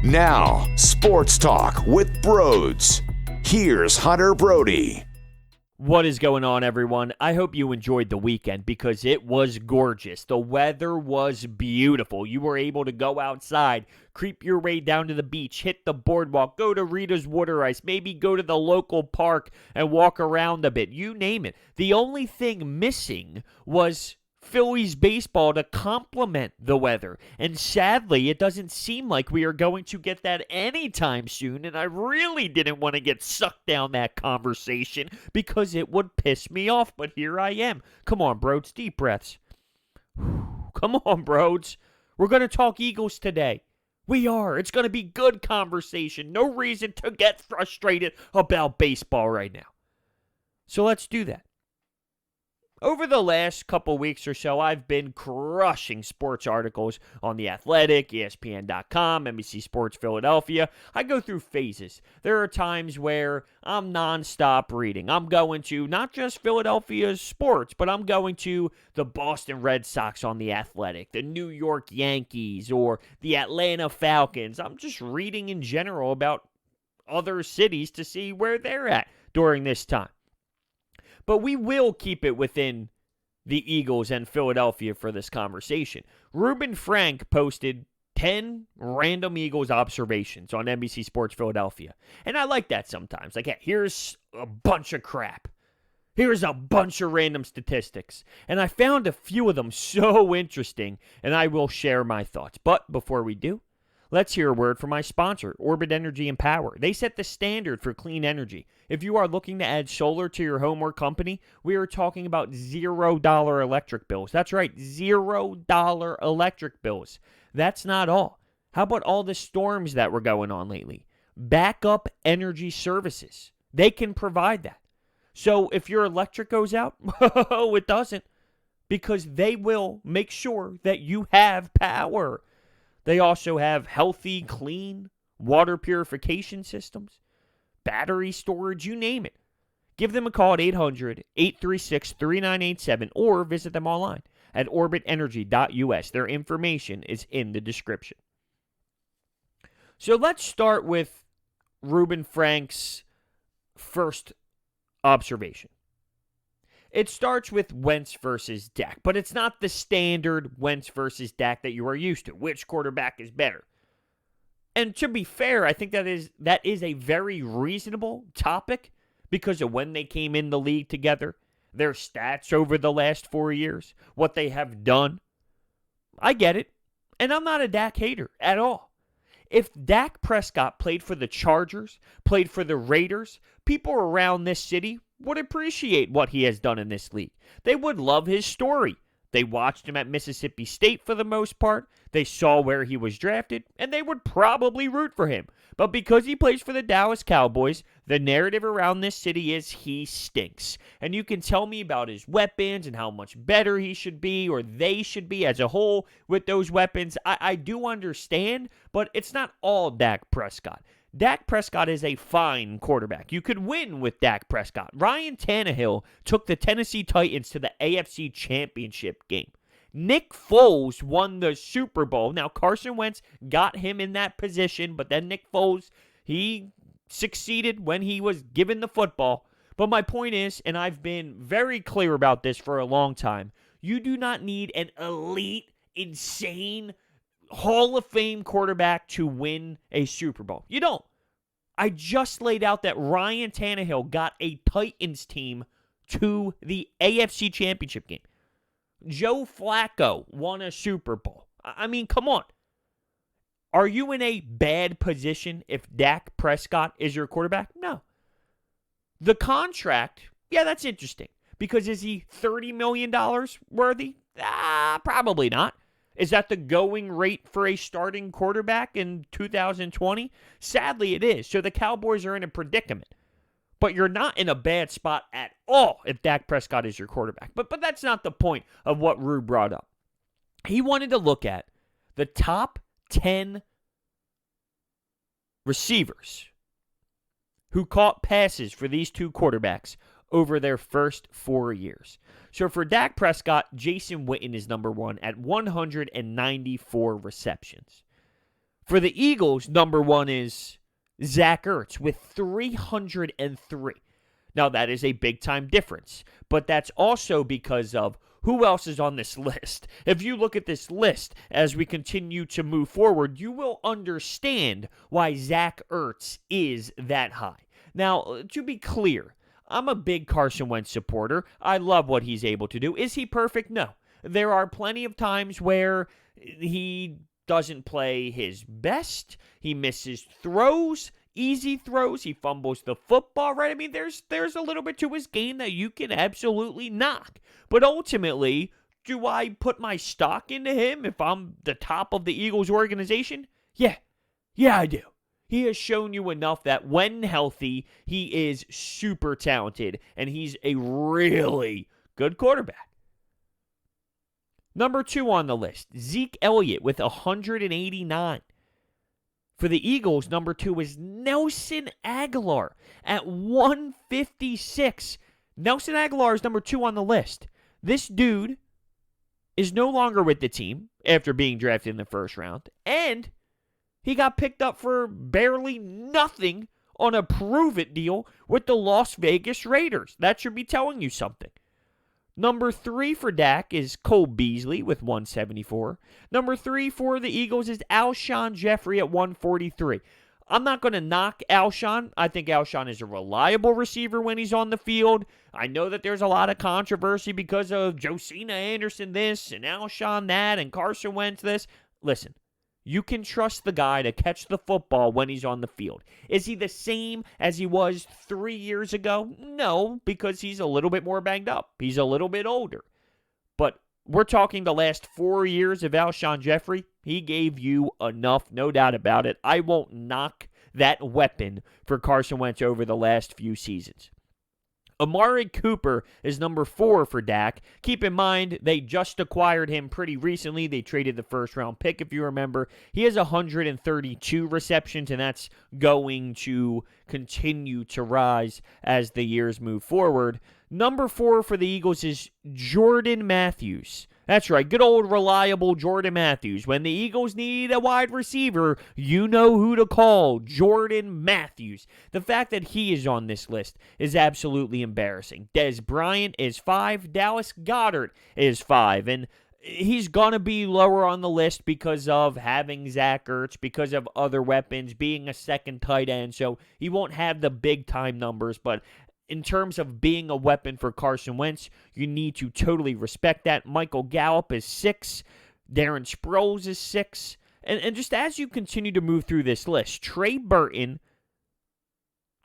Now, Sports Talk with Broads. Here's Hunter Brody. What is going on, everyone? I hope you enjoyed the weekend because it was gorgeous. The weather was beautiful. You were able to go outside, creep your way down to the beach, hit the boardwalk, go to Rita's Water Ice, maybe go to the local park and walk around a bit. You name it. The only thing missing was Phillies baseball to complement the weather. And sadly, it doesn't seem like we are going to get that anytime soon. And I really didn't want to get sucked down that conversation because it would piss me off. But here I am. Come on, Broads. Deep breaths. Come on, Broads. We're going to talk Eagles today. We are. It's going to be good conversation. No reason to get frustrated about baseball right now. So let's do that. Over the last couple weeks or so, I've been crushing sports articles on The Athletic, ESPN.com, NBC Sports Philadelphia. I go through phases. There are times where I'm nonstop reading. I'm going to not just Philadelphia's sports, but I'm going to the Boston Red Sox on The Athletic, the New York Yankees, or the Atlanta Falcons. I'm just reading in general about other cities to see where they're at during this time. But we will keep it within the Eagles and Philadelphia for this conversation. Reuben Franks posted 10 random Eagles observations on NBC Sports Philadelphia. And I like that sometimes. Like, hey, here's a bunch of crap. Here's a bunch of random statistics. And I found a few of them so interesting, and I will share my thoughts. But before we do, let's hear a word from my sponsor, Orbit Energy and Power. They set the standard for clean energy. If you are looking to add solar to your home or company, we are talking about $0 electric bills. That's right, $0 electric bills. That's not all. How about all the storms that were going on lately? Backup energy services. They can provide that. So if your electric goes out, oh, it doesn't. Because they will make sure that you have power. They also have healthy, clean water purification systems, battery storage, you name it. Give them a call at 800-836-3987 or visit them online at orbitenergy.us. Their information is in the description. So let's start with Reuben Franks' first observation. It starts with Wentz versus Dak, but it's not the standard Wentz versus Dak that you are used to. Which quarterback is better? And to be fair, I think that is a very reasonable topic because of when they came in the league together, their stats over the last 4 years, what they have done. I get it, and I'm not a Dak hater at all. If Dak Prescott played for the Chargers, played for the Raiders, people around this city would appreciate what he has done in this league. They would love his story. They watched him at Mississippi State for the most part. They saw where he was drafted, and they would probably root for him. But because he plays for the Dallas Cowboys, the narrative around this city is he stinks. And you can tell me about his weapons and how much better he should be or they should be as a whole with those weapons. I do understand, but it's not all Dak Prescott. Dak Prescott is a fine quarterback. You could win with Dak Prescott. Ryan Tannehill took the Tennessee Titans to the AFC Championship game. Nick Foles won the Super Bowl. Now, Carson Wentz got him in that position, but then Nick Foles, he succeeded when he was given the football. But my point is, and I've been very clear about this for a long time, you do not need an elite, insane Hall of Fame quarterback to win a Super Bowl. You don't. I just laid out that Ryan Tannehill got a Titans team to the AFC Championship game. Joe Flacco won a Super Bowl. I mean, come on. Are you in a bad position if Dak Prescott is your quarterback? No. The contract, yeah, that's interesting. Because is he $30 million worthy? Probably not. Is that the going rate for a starting quarterback in 2020? Sadly, it is. So the Cowboys are in a predicament. But you're not in a bad spot at all if Dak Prescott is your quarterback. But that's not the point of what Rue brought up. He wanted to look at the top 10 receivers who caught passes for these two quarterbacks over their first 4 years. So for Dak Prescott, Jason Witten is number one at 194 receptions. For the Eagles, number 1 is Zach Ertz with 303. Now, that is a big-time difference, but that's also because of who else is on this list. If you look at this list as we continue to move forward, you will understand why Zach Ertz is that high. Now, to be clear, I'm a big Carson Wentz supporter. I love what he's able to do. Is he perfect? No. There are plenty of times where he doesn't play his best. He misses throws, easy throws. He fumbles the football, right? I mean, there's a little bit to his game that you can absolutely knock. But ultimately, do I put my stock into him if I'm the top of the Eagles organization? Yeah, I do. He has shown you enough that when healthy, he is super talented, and he's a really good quarterback. Number 2 on the list, Zeke Elliott with 189. For the Eagles, number 2 is Nelson Aguilar at 156. Nelson Aguilar is number 2 on the list. This dude is no longer with the team after being drafted in the first round, and he got picked up for barely nothing on a prove-it deal with the Las Vegas Raiders. That should be telling you something. Number 3 for Dak is Cole Beasley with 174. Number 3 for the Eagles is Alshon Jeffrey at 143. I'm not going to knock Alshon. I think Alshon is a reliable receiver when he's on the field. I know that there's a lot of controversy because of Josina Anderson this and Alshon that and Carson Wentz this. Listen, you can trust the guy to catch the football when he's on the field. Is he the same as he was 3 years ago? No, because he's a little bit more banged up. He's a little bit older. But we're talking the last 4 years of Alshon Jeffrey. He gave you enough, no doubt about it. I won't knock that weapon for Carson Wentz over the last few seasons. Amari Cooper is number 4 for Dak. Keep in mind, they just acquired him pretty recently. They traded the first-round pick, if you remember. He has 132 receptions, and that's going to continue to rise as the years move forward. Number 4 for the Eagles is Jordan Matthews. That's right, good old reliable Jordan Matthews. When the Eagles need a wide receiver, you know who to call, Jordan Matthews. The fact that he is on this list is absolutely embarrassing. Dez Bryant is 5, Dallas Goedert is 5, and he's going to be lower on the list because of having Zach Ertz, because of other weapons, being a second tight end, so he won't have the big-time numbers, but in terms of being a weapon for Carson Wentz, you need to totally respect that. Michael Gallup is 6. Darren Sproles is 6. And just as you continue to move through this list, Trey Burton,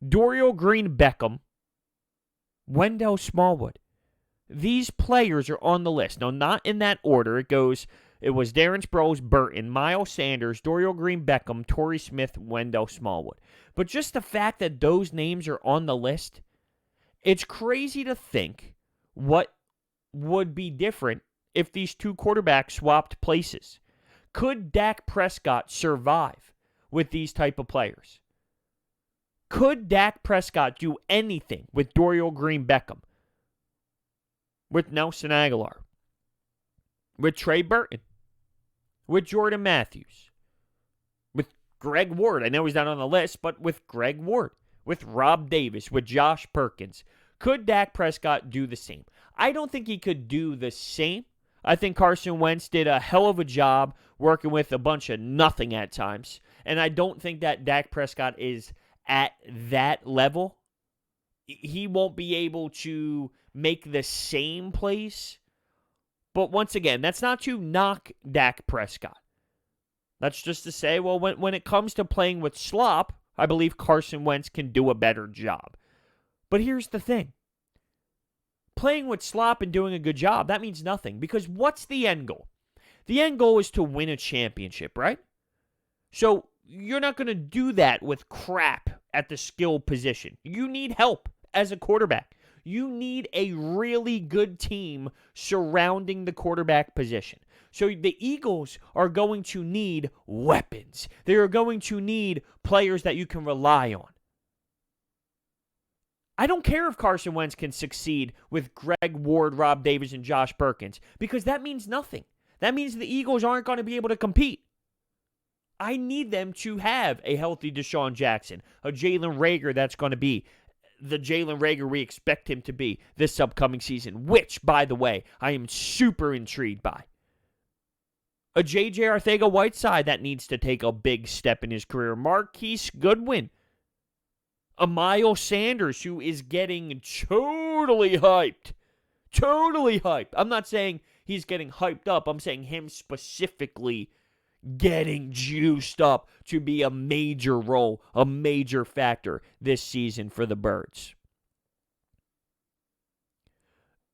Dorial Green-Beckham, Wendell Smallwood. These players are on the list. Now, not in that order. It was Darren Sproles, Burton, Miles Sanders, Dorial Green-Beckham, Torrey Smith, Wendell Smallwood. But just the fact that those names are on the list, it's crazy to think what would be different if these two quarterbacks swapped places. Could Dak Prescott survive with these type of players? Could Dak Prescott do anything with Dorial Green-Beckham, with Nelson Aguilar, with Trey Burton, with Jordan Matthews, with Greg Ward? I know he's not on the list, but with Greg Ward, with Rob Davis, with Josh Perkins. Could Dak Prescott do the same? I don't think he could do the same. I think Carson Wentz did a hell of a job working with a bunch of nothing at times. And I don't think that Dak Prescott is at that level. He won't be able to make the same plays. But once again, that's not to knock Dak Prescott. That's just to say, well, when it comes to playing with slop, I believe Carson Wentz can do a better job. But here's the thing. Playing with slop and doing a good job, that means nothing. Because what's the end goal? The end goal is to win a championship, right? So you're not going to do that with crap at the skill position. You need help as a quarterback. You need a really good team surrounding the quarterback position. So the Eagles are going to need weapons. They are going to need players that you can rely on. I don't care if Carson Wentz can succeed with Greg Ward, Rob Davis, and Josh Perkins, because that means nothing. That means the Eagles aren't going to be able to compete. I need them to have a healthy Deshaun Jackson, a Jalen Reagor that's going to be the Jalen Reagor we expect him to be this upcoming season, which, by the way, I am super intrigued by. A J.J. Arcega-Whiteside that needs to take a big step in his career. Marquis Goodwin. A Miles Sanders who is getting totally hyped. Totally hyped. I'm not saying he's getting hyped up. I'm saying him specifically getting juiced up to be a major role, a major factor this season for the Birds.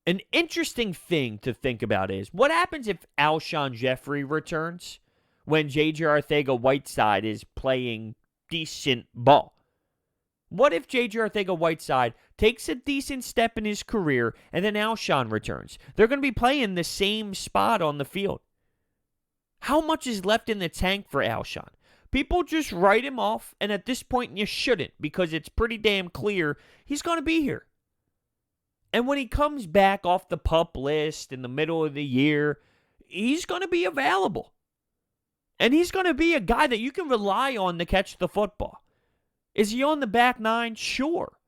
An interesting thing to think about is, what happens if Alshon Jeffrey returns when J.J. Arcega-Whiteside is playing decent ball? What if J.J. Arcega-Whiteside takes a decent step in his career and then Alshon returns? They're going to be playing the same spot on the field. How much is left in the tank for Alshon? People just write him off, and at this point you shouldn't, because it's pretty damn clear he's going to be here. And when he comes back off the PUP list in the middle of the year, he's going to be available. And he's going to be a guy that you can rely on to catch the football. Is he on the back nine? Sure.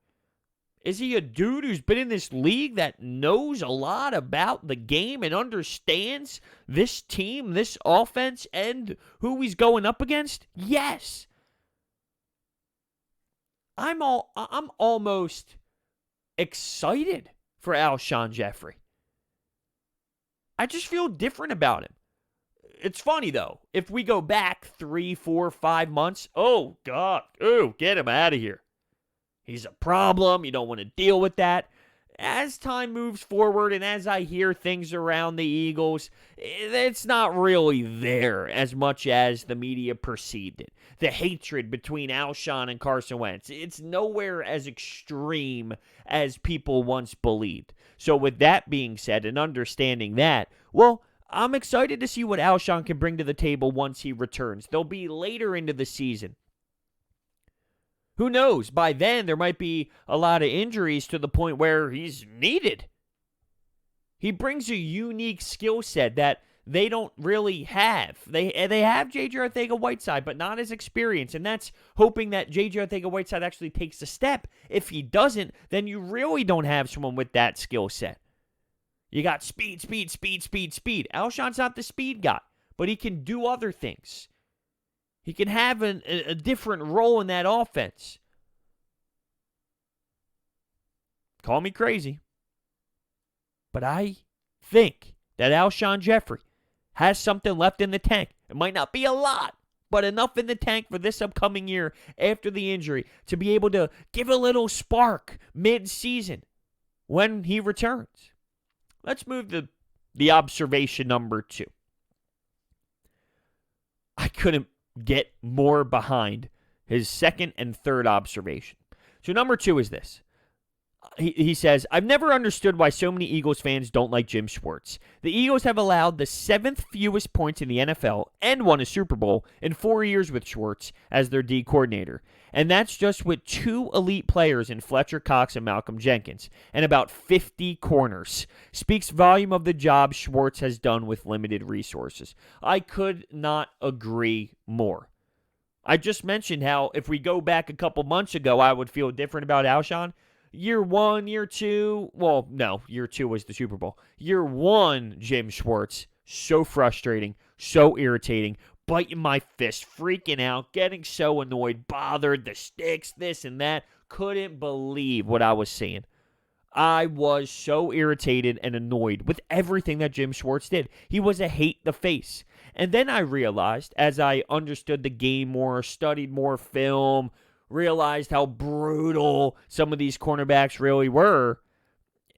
Is he a dude who's been in this league that knows a lot about the game and understands this team, this offense, and who he's going up against? Yes. I'm almost excited for Alshon Jeffrey. I just feel different about him. It's funny, though. If we go back 3, 4, 5 months, oh, God, get him out of here. He's a problem. You don't want to deal with that. As time moves forward and as I hear things around the Eagles, it's not really there as much as the media perceived it. The hatred between Alshon and Carson Wentz, it's nowhere as extreme as people once believed. So with that being said and understanding that, well, I'm excited to see what Alshon can bring to the table once he returns. They'll be later into the season. Who knows? By then, there might be a lot of injuries to the point where he's needed. He brings a unique skill set that they don't really have. They have J.J. Arcega-Whiteside, but not as experienced, and that's hoping that J.J. Arcega-Whiteside actually takes a step. If he doesn't, then you really don't have someone with that skill set. You got speed. Alshon's not the speed guy, but he can do other things. He can have a different role in that offense. Call me crazy, but I think that Alshon Jeffrey has something left in the tank. It might not be a lot, but enough in the tank for this upcoming year after the injury to be able to give a little spark mid-season when he returns. Let's move to the observation number 2. I couldn't get more behind his second and third observation. So number 2 is this. He says, I've never understood why so many Eagles fans don't like Jim Schwartz. The Eagles have allowed the 7th fewest points in the NFL and won a Super Bowl in 4 years with Schwartz as their D coordinator. And that's just with 2 elite players in Fletcher Cox and Malcolm Jenkins, and about 50 corners. Speaks volume of the job Schwartz has done with limited resources. I could not agree more. I just mentioned how if we go back a couple months ago, I would feel different about Alshon. Year 1, year 2, well, no, year 2 was the Super Bowl. Year 1, Jim Schwartz, so frustrating, so irritating, biting my fist, freaking out, getting so annoyed, bothered, the sticks, this and that. Couldn't believe what I was seeing. I was so irritated and annoyed with everything that Jim Schwartz did. He was a hate the face. And then I realized, as I understood the game more, studied more film, realized how brutal some of these cornerbacks really were,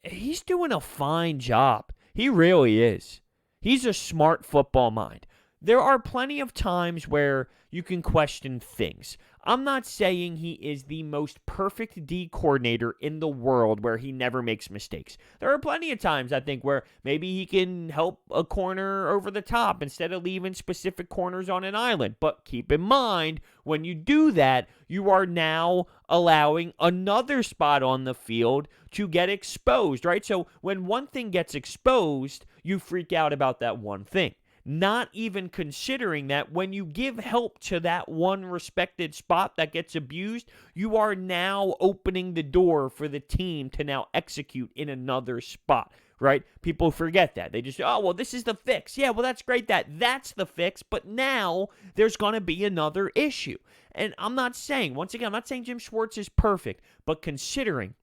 he's doing a fine job. He really is. He's a smart football mind. There are plenty of times where you can question things. I'm not saying he is the most perfect D coordinator in the world where he never makes mistakes. There are plenty of times, I think, where maybe he can help a corner over the top instead of leaving specific corners on an island. But keep in mind, when you do that, you are now allowing another spot on the field to get exposed, right? So when one thing gets exposed, you freak out about that one thing. not even considering that when you give help to that one respected spot that gets abused, you are now opening the door for the team to now execute in another spot, right? People forget that. They just, oh, well, this is the fix. Yeah, well, that's great that's the fix, but now there's going to be another issue. And I'm not saying Jim Schwartz is perfect, but considering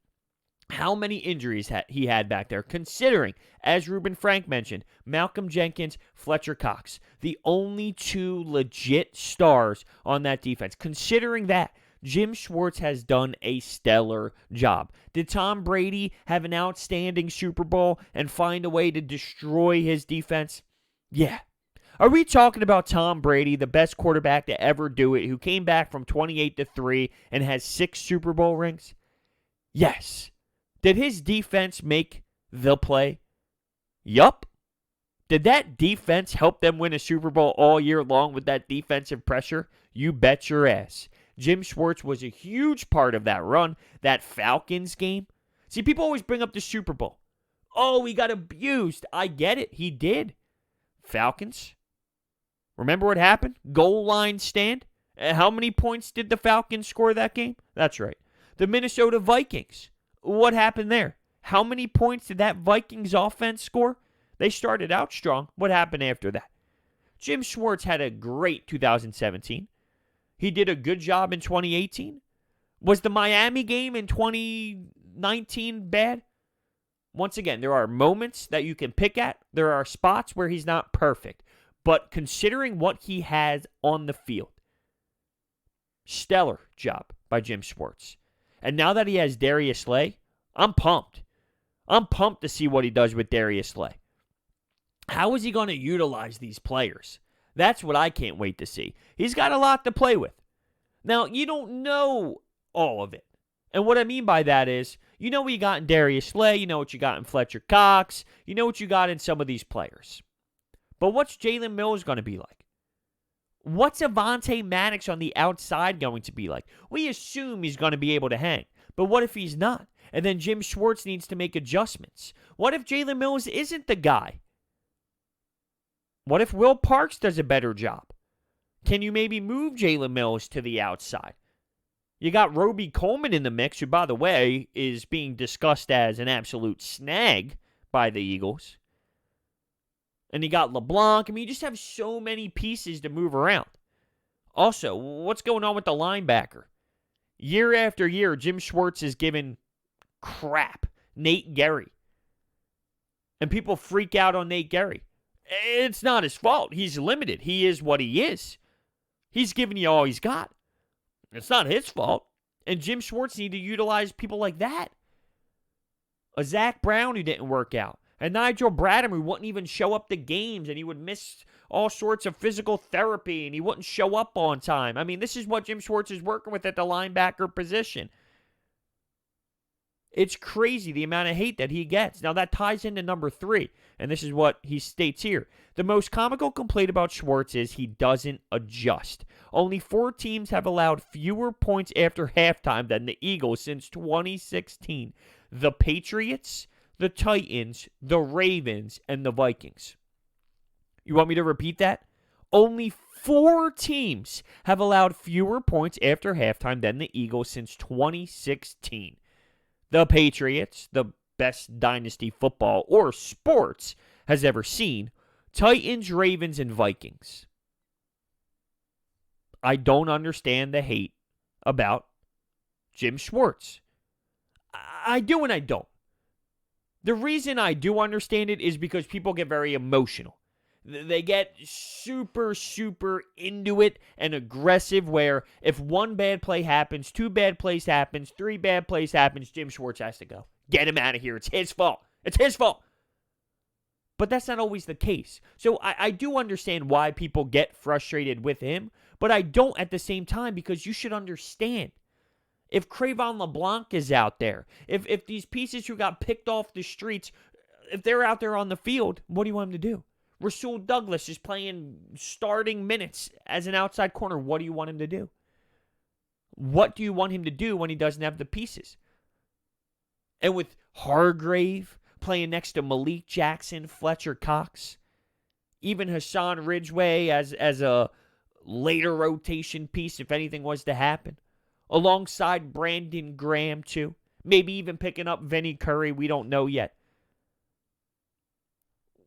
how many injuries he had back there, considering, as Reuben Frank mentioned, Malcolm Jenkins, Fletcher Cox, the only two legit stars on that defense. Considering that, Jim Schwartz has done a stellar job. Did Tom Brady have an outstanding Super Bowl and find a way to destroy his defense? Yeah. Are we talking about Tom Brady, the best quarterback to ever do it, who came back from 28-3 and has 6 Super Bowl rings? Yes. Did his defense make the play? Yup. Did that defense help them win a Super Bowl all year long with that defensive pressure? You bet your ass. Jim Schwartz was a huge part of that run, that Falcons game. See, people always bring up the Super Bowl. Oh, he got abused. I get it. He did. Falcons. Remember what happened? Goal line stand. How many points did the Falcons score that game? That's right. The Minnesota Vikings. What happened there? How many points did that Vikings offense score? They started out strong. What happened after that? Jim Schwartz had a great 2017. He did a good job in 2018. Was the Miami game in 2019 bad? Once again, there are moments that you can pick at. There are spots where he's not perfect. But considering what he has on the field, stellar job by Jim Schwartz. And now that he has Darius Slay, I'm pumped. I'm pumped to see what he does with Darius Slay. How is he going to utilize these players? That's what I can't wait to see. He's got a lot to play with. Now, you don't know all of it. And what I mean by that is, you know what you got in Darius Slay, you know what you got in Fletcher Cox, you know what you got in some of these players. But what's Jalen Mills going to be like? What's Avonte Maddox on the outside going to be like? We assume he's going to be able to hang. But what if he's not? And then Jim Schwartz needs to make adjustments. What if Jalen Mills isn't the guy? What if Will Parks does a better job? Can you maybe move Jalen Mills to the outside? You got Roby Coleman in the mix, who, by the way, is being discussed as an absolute snag by the Eagles. And you got LeBlanc. I mean, you just have so many pieces to move around. Also, what's going on with the linebacker? Year after year, Jim Schwartz is given crap. Nate Gerry. And people freak out on Nate Gerry. It's not his fault. He's limited. He is what he is. He's giving you all he's got. It's not his fault. And Jim Schwartz needed to utilize people like that. A Zach Brown who didn't work out. And Nigel Bradham who wouldn't even show up to games, and he would miss all sorts of physical therapy, and he wouldn't show up on time. I mean, this is what Jim Schwartz is working with at the linebacker position. It's crazy the amount of hate that he gets. Now, that ties into number 3, and this is what he states here. The most comical complaint about Schwartz is he doesn't adjust. Only 4 teams have allowed fewer points after halftime than the Eagles since 2016. The Patriots, the Titans, the Ravens, and the Vikings. You want me to repeat that? Only 4 teams have allowed fewer points after halftime than the Eagles since 2016. The Patriots, the best dynasty football or sports has ever seen. Titans, Ravens, and Vikings. I don't understand the hate about Jim Schwartz. I do and I don't. The reason I do understand it is because people get very emotional. They get super, super into it and aggressive where if 1 bad play happens, 2 bad plays happens, 3 bad plays happens, Jim Schwartz has to go. Get him out of here. It's his fault. It's his fault. But that's not always the case. So I do understand why people get frustrated with him, but I don't at the same time because you should understand. If Crayvon LeBlanc is out there, if these pieces who got picked off the streets, if they're out there on the field, what do you want him to do? Rasul Douglas is playing starting minutes as an outside corner. What do you want him to do? What do you want him to do when he doesn't have the pieces? And with Hargrave playing next to Malik Jackson, Fletcher Cox, even Hassan Ridgeway as a later rotation piece if anything was to happen. Alongside Brandon Graham, too. Maybe even picking up Vinny Curry. We don't know yet.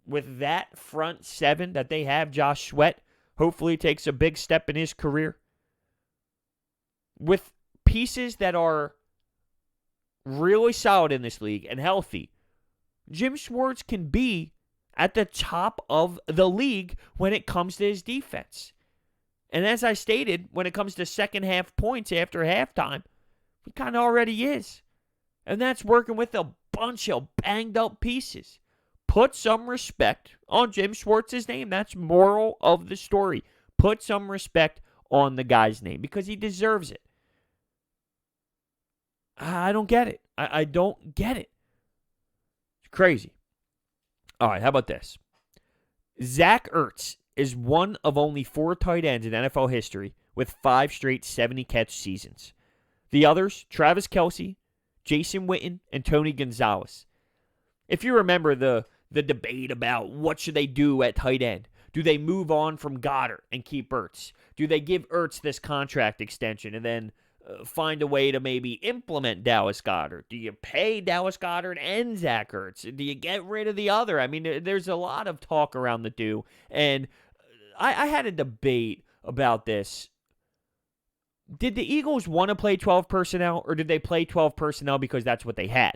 With that front seven that they have, Josh Sweat hopefully takes a big step in his career. With pieces that are really solid in this league and healthy, Jim Schwartz can be at the top of the league when it comes to his defense. And as I stated, when it comes to second half points after halftime, he kind of already is. And that's working with a bunch of banged up pieces. Put some respect on Jim Schwartz's name. That's moral of the story. Put some respect on the guy's name because he deserves it. I don't get it. I don't get it. It's crazy. All right, how about this? Zach Ertz is one of only 4 tight ends in NFL history with 5 straight 70-catch seasons. The others, Travis Kelce, Jason Witten, and Tony Gonzalez. If you remember the debate about what should they do at tight end, do they move on from Goedert and keep Ertz? Do they give Ertz this contract extension and then find a way to maybe implement Dallas Goedert? Do you pay Dallas Goedert and Zach Ertz? Do you get rid of the other? I mean, there's a lot of talk around the two, and I had a debate about this. Did the Eagles want to play 12 personnel, or did they play 12 personnel because that's what they had?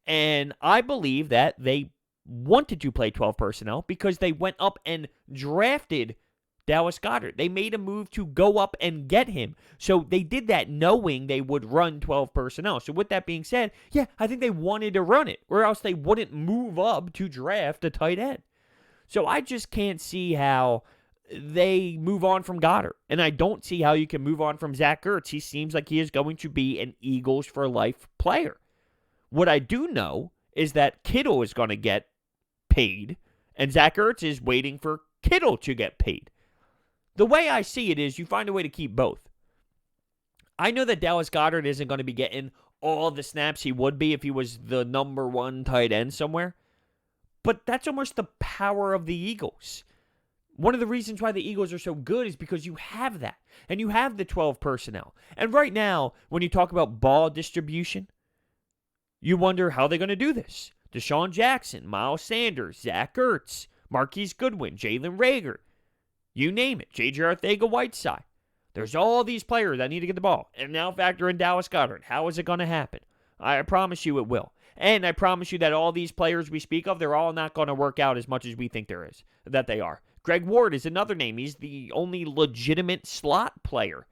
And I believe that they wanted to play 12 personnel because they went up and drafted Dallas Goedert. They made a move to go up and get him. So they did that knowing they would run 12 personnel. So with that being said, yeah, I think they wanted to run it, or else they wouldn't move up to draft a tight end. So I just can't see how they move on from Goedert. And I don't see how you can move on from Zach Ertz. He seems like he is going to be an Eagles for life player. What I do know is that Kittle is going to get paid, and Zach Ertz is waiting for Kittle to get paid. The way I see it is you find a way to keep both. I know that Dallas Goedert isn't going to be getting all the snaps he would be if he was the number 1 tight end somewhere, but that's almost the power of the Eagles. One of the reasons why the Eagles are so good is because you have that, and you have the 12 personnel. And right now, when you talk about ball distribution, you wonder how they're going to do this. Deshaun Jackson, Miles Sanders, Zach Ertz, Marquis Goodwin, Jalen Reagor, you name it, J.J. Arcega-Whiteside. There's all these players that need to get the ball. And now factor in Dallas Goedert. How is it going to happen? I promise you it will. And I promise you that all these players we speak of, they're all not going to work out as much as we think that they are. Greg Ward is another name. He's the only legitimate slot player.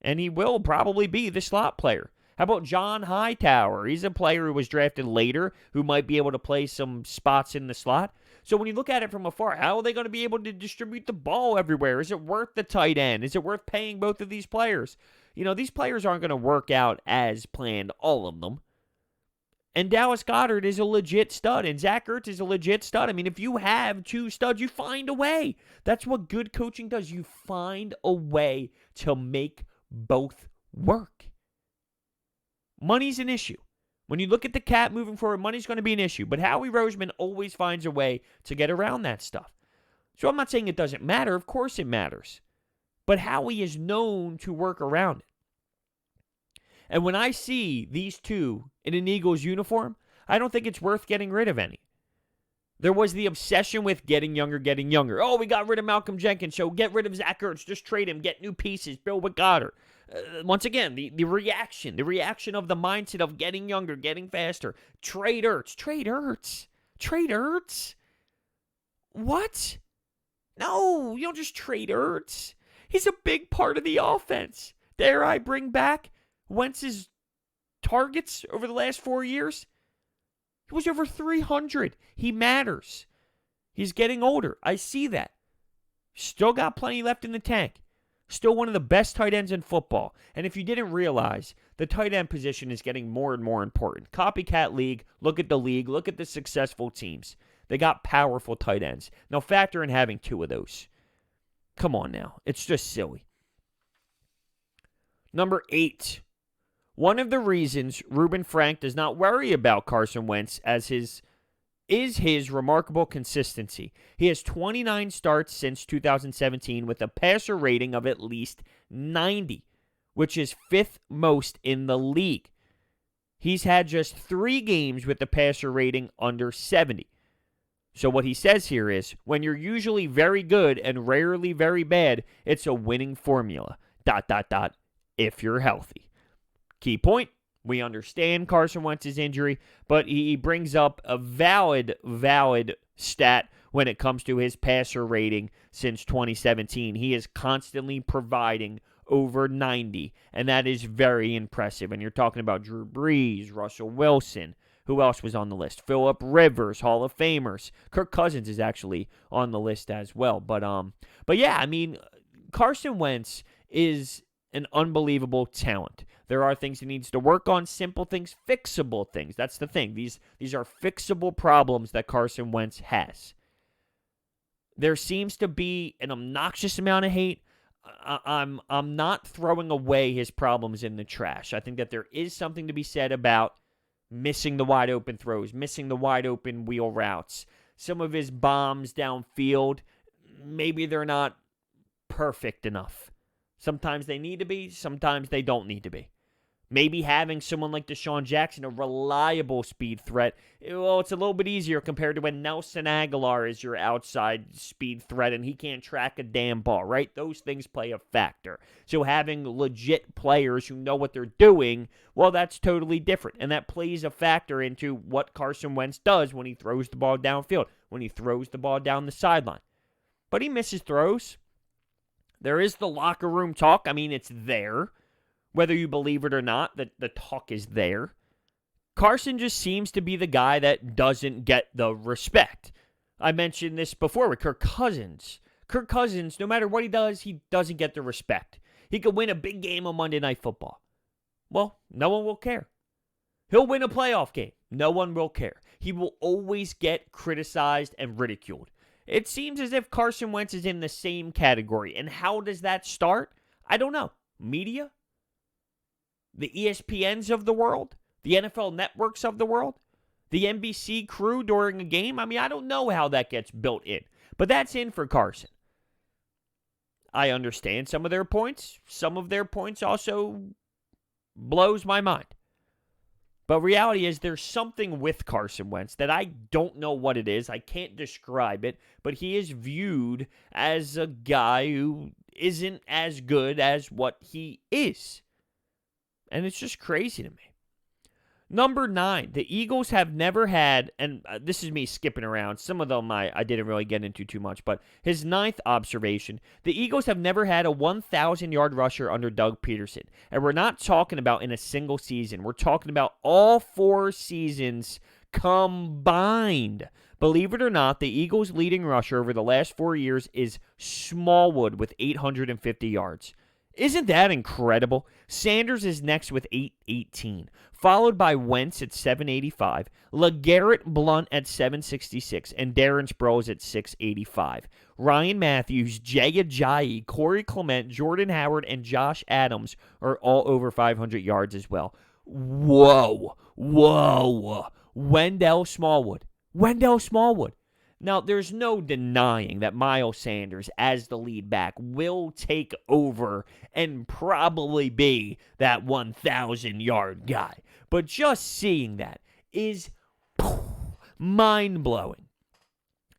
And he will probably be the slot player. How about John Hightower? He's a player who was drafted later who might be able to play some spots in the slot. So when you look at it from afar, how are they going to be able to distribute the ball everywhere? Is it worth the tight end? Is it worth paying both of these players? You know, these players aren't going to work out as planned, all of them. And Dallas Goedert is a legit stud, and Zach Ertz is a legit stud. I mean, if you have 2 studs, you find a way. That's what good coaching does. You find a way to make both work. Money's an issue. When you look at the cap moving forward, money's going to be an issue. But Howie Roseman always finds a way to get around that stuff. So I'm not saying it doesn't matter. Of course it matters. But Howie is known to work around it. And when I see these two in an Eagles uniform, I don't think it's worth getting rid of any. There was the obsession with getting younger. Oh, we got rid of Malcolm Jenkins, so get rid of Zach Ertz. Just trade him, get new pieces, build with Goedert. Once again, the reaction of the mindset of getting younger, getting faster. Trade Ertz. What? No, you don't just trade Ertz. He's a big part of the offense. Dare I bring back Wentz's targets over the last 4 years? He was over 300. He matters. He's getting older. I see that. Still got plenty left in the tank. Still one of the best tight ends in football. And if you didn't realize, the tight end position is getting more and more important. Copycat league. Look at the league. Look at the successful teams. They got powerful tight ends. Now factor in having 2 of those. Come on now. It's just silly. Number 8. One of the reasons Reuben Franks does not worry about Carson Wentz as his is his remarkable consistency. He has 29 starts since 2017 with a passer rating of at least 90, which is 5th most in the league. He's had just 3 games with a passer rating under 70. So what he says here is, when you're usually very good and rarely very bad, it's a winning formula. ... if you're healthy. Key point, we understand Carson Wentz's injury, but he brings up a valid stat when it comes to his passer rating since 2017. He is constantly providing over 90, and that is very impressive. And you're talking about Drew Brees, Russell Wilson. Who else was on the list? Phillip Rivers, Hall of Famers. Kirk Cousins is actually on the list as well. But yeah, I mean, Carson Wentz is an unbelievable talent. There are things he needs to work on, simple things, fixable things. That's the thing. These are fixable problems that Carson Wentz has. There seems to be an obnoxious amount of hate. I'm not throwing away his problems in the trash. I think that there is something to be said about missing the wide open throws, missing the wide open wheel routes. Some of his bombs downfield, maybe they're not perfect enough. Sometimes they need to be, sometimes they don't need to be. Maybe having someone like Deshaun Jackson, a reliable speed threat, well, it's a little bit easier compared to when Nelson Aguilar is your outside speed threat and he can't track a damn ball, right? Those things play a factor. So having legit players who know what they're doing, well, that's totally different. And that plays a factor into what Carson Wentz does when he throws the ball downfield, when he throws the ball down the sideline. But he misses throws. There is the locker room talk. I mean, it's there. Whether you believe it or not, the talk is there. Carson just seems to be the guy that doesn't get the respect. I mentioned this before with Kirk Cousins. Kirk Cousins, no matter what he doesn't get the respect. He could win a big game on Monday Night Football. Well, no one will care. He'll win a playoff game. No one will care. He will always get criticized and ridiculed. It seems as if Carson Wentz is in the same category. And how does that start? I don't know. Media? The ESPNs of the world? The NFL networks of the world? The NBC crew during a game? I mean, I don't know how that gets built in. But that's in for Carson. I understand some of their points. Some of their points also blows my mind. But reality is there's something with Carson Wentz that I don't know what it is. I can't describe it. But he is viewed as a guy who isn't as good as what he is. And it's just crazy to me. Number 9, the Eagles have never had, and this is me skipping around. Some of them I didn't really get into too much, but his 9th observation, the Eagles have never had a 1,000-yard rusher under Doug Pederson. And we're not talking about in a single season. We're talking about all 4 seasons combined. Believe it or not, the Eagles' leading rusher over the last 4 years is Smallwood with 850 yards. Isn't that incredible? Sanders is next with 818, followed by Wentz at 785, LeGarrette Blount at 766, and Darren Sproles at 685. Ryan Matthews, Jay Ajayi, Corey Clement, Jordan Howard, and Josh Adams are all over 500 yards as well. Whoa. Wendell Smallwood. Now, there's no denying that Miles Sanders, as the lead back, will take over and probably be that 1,000-yard guy. But just seeing that is mind-blowing.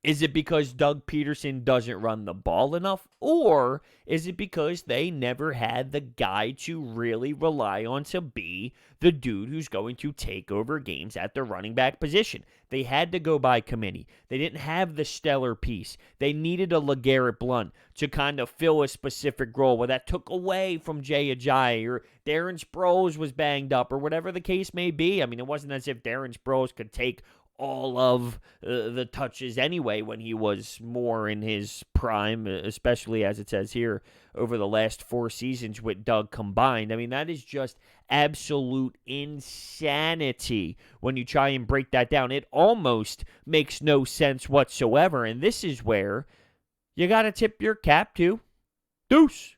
Is it because Doug Pederson doesn't run the ball enough? Or is it because they never had the guy to really rely on to be the dude who's going to take over games at the running back position? They had to go by committee. They didn't have the stellar piece. They needed a LeGarrette Blount to kind of fill a specific role where that took away from Jay Ajayi or Darren Sproles was banged up or whatever the case may be. I mean, it wasn't as if Darren Sproles could take all of the touches anyway when he was more in his prime, especially as it says here over the last 4 seasons with Doug combined. I mean, that is just absolute insanity when you try and break that down. It almost makes no sense whatsoever, and this is where you got to tip your cap to Deuce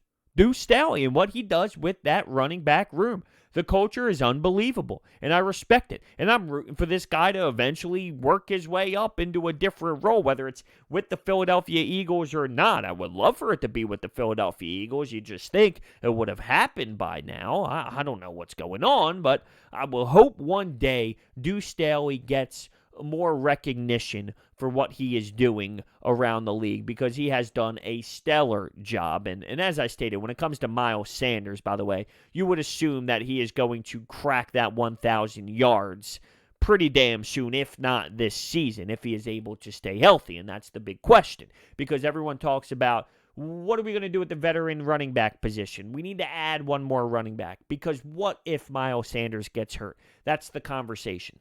Staley and what he does with that running back room. The culture is unbelievable, and I respect it. And I'm rooting for this guy to eventually work his way up into a different role, whether it's with the Philadelphia Eagles or not. I would love for it to be with the Philadelphia Eagles. You just think it would have happened by now. I don't know what's going on, but I will hope one day Deuce Staley gets more recognition for what he is doing around the league, because he has done a stellar job. And as I stated, when it comes to Miles Sanders, by the way, you would assume that he is going to crack that 1,000 yards pretty damn soon, if not this season, if he is able to stay healthy. And that's the big question, because everyone talks about, what are we going to do with the veteran running back position? We need to add one more running back, because what if Miles Sanders gets hurt? That's the conversation.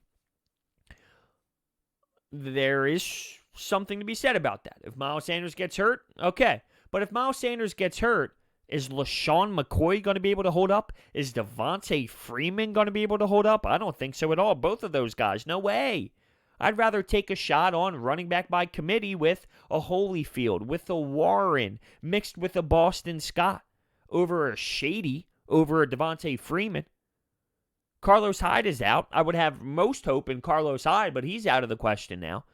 There is something to be said about that. If Miles Sanders gets hurt, okay. But if Miles Sanders gets hurt, is LaShawn McCoy going to be able to hold up? Is Devontae Freeman going to be able to hold up? I don't think so at all. Both of those guys, no way. I'd rather take a shot on running back by committee with a Holyfield, with a Warren, mixed with a Boston Scott, over a Shady, over a Devontae Freeman. Carlos Hyde is out. I would have most hope in Carlos Hyde, but he's out of the question now.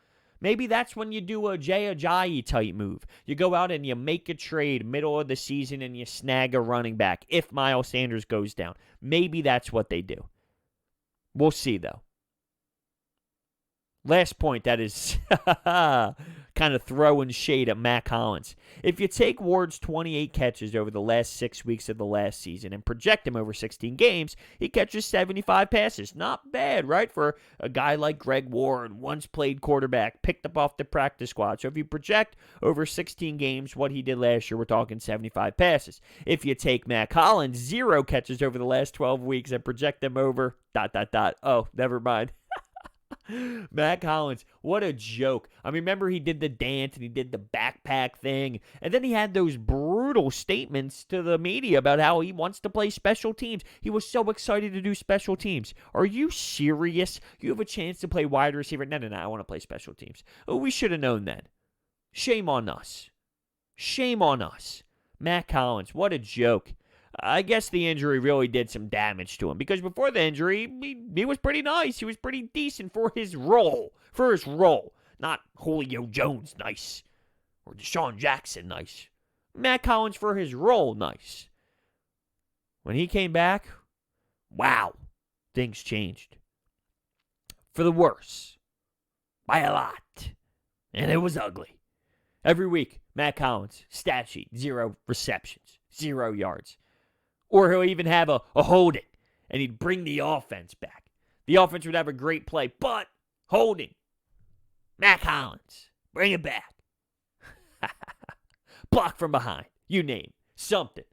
Maybe that's when you do a Jay Ajayi type move. You go out and you make a trade middle of the season and you snag a running back if Miles Sanders goes down. Maybe that's what they do. We'll see, though. Last point, that is kind of throwing shade at Mack Hollins. If you take Ward's 28 catches over the last 6 weeks of the last season and project him over 16 games, he catches 75 passes. Not bad, right, for a guy like Greg Ward, once played quarterback, picked up off the practice squad. So if you project over 16 games what he did last year, we're talking 75 passes. If you take Mack Hollins, 0 catches over the last 12 weeks and project them over ... Oh, never mind. Mack Hollins, what a joke. I mean, remember he did the dance and he did the backpack thing, and then he had those brutal statements to the media about how he wants to play special teams. He was so excited to do special teams. Are you serious? You have a chance to play wide receiver. No, I want to play special teams. Oh, we should have known that. Shame on us. Shame on us. Mack Hollins, what a joke. I guess the injury really did some damage to him, because before the injury, he was pretty nice. He was pretty decent for his role. Not Julio Jones nice or Deshaun Jackson nice. Mack Hollins for his role nice. When he came back, wow, things changed. For the worse. By a lot. And it was ugly. Every week, Mack Hollins, stat sheet, 0 receptions, 0 yards. Or he'll even have a holding, and he'd bring the offense back. The offense would have a great play, but holding. Mack Hollins, bring it back. Block from behind. You name something.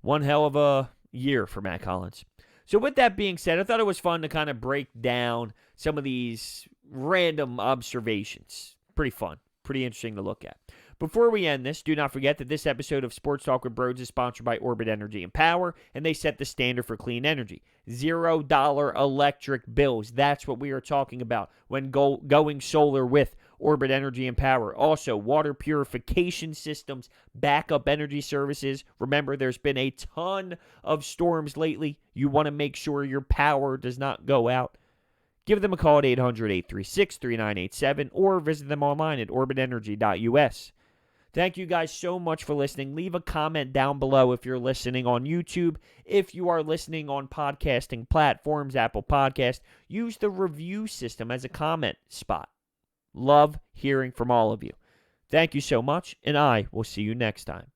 One hell of a year for Mack Hollins. So with that being said, I thought it was fun to kind of break down some of these random observations. Pretty fun. Pretty interesting to look at. Before we end this, do not forget that this episode of Sports Talk with Broads is sponsored by Orbit Energy and Power, and they set the standard for clean energy. $0 electric bills. That's what we are talking about when going solar with Orbit Energy and Power. Also, water purification systems, backup energy services. Remember, there's been a ton of storms lately. You want to make sure your power does not go out. Give them a call at 800-836-3987 or visit them online at orbitenergy.us. Thank you guys so much for listening. Leave a comment down below if you're listening on YouTube. If you are listening on podcasting platforms, Apple Podcast, use the review system as a comment spot. Love hearing from all of you. Thank you so much, and I will see you next time.